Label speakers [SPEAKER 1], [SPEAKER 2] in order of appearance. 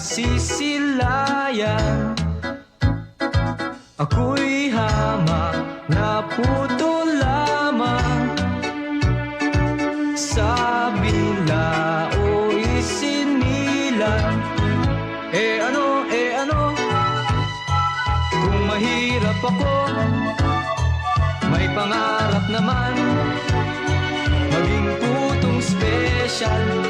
[SPEAKER 1] nagsisilayan. Ako'y hamak na puto lamang sa bilao isinilang. Ano, kung mahirap ako, may pangarap naman maging putong special.